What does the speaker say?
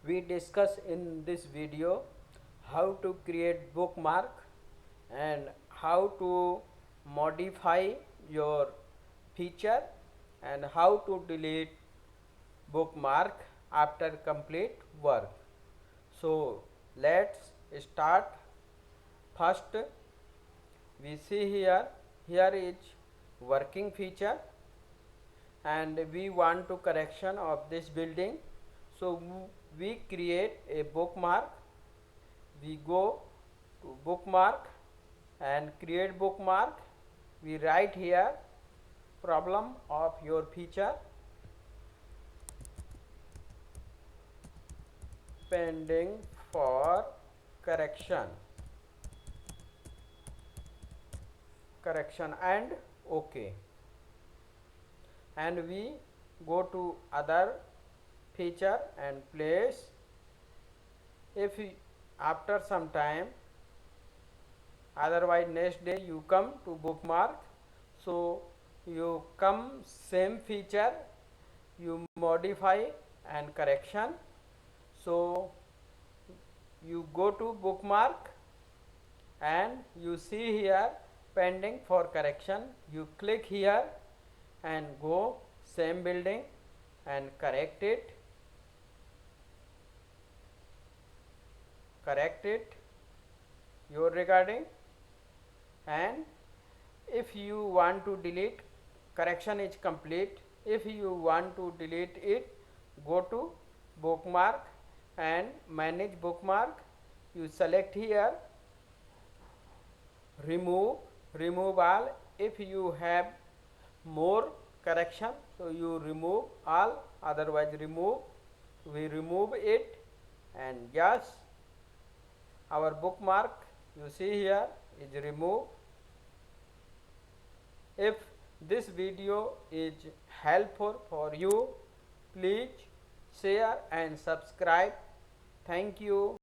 we discuss in this video how to create bookmark and how to modify your feature and how to delete bookmark after complete work. So let's start. First we see here is working feature and we want to correction of this building. So we create a bookmark. We go to bookmark and create bookmark. We write here problem of your feature pending for correction and OK, and we go to other feature and place. If after some time, otherwise next day you come to bookmark, so you come same feature, you modify and correction. So you go to bookmark and you see here pending for correction. You click here and go same building and correct it your recording. And if you want to delete, correction is complete. If you want to delete it, go to bookmark and manage bookmark. You select here remove all. If you have more correction, so you remove all, otherwise we remove it. And yes, our bookmark you see here is removed. If this video is helpful for you, please share and subscribe. Thank you.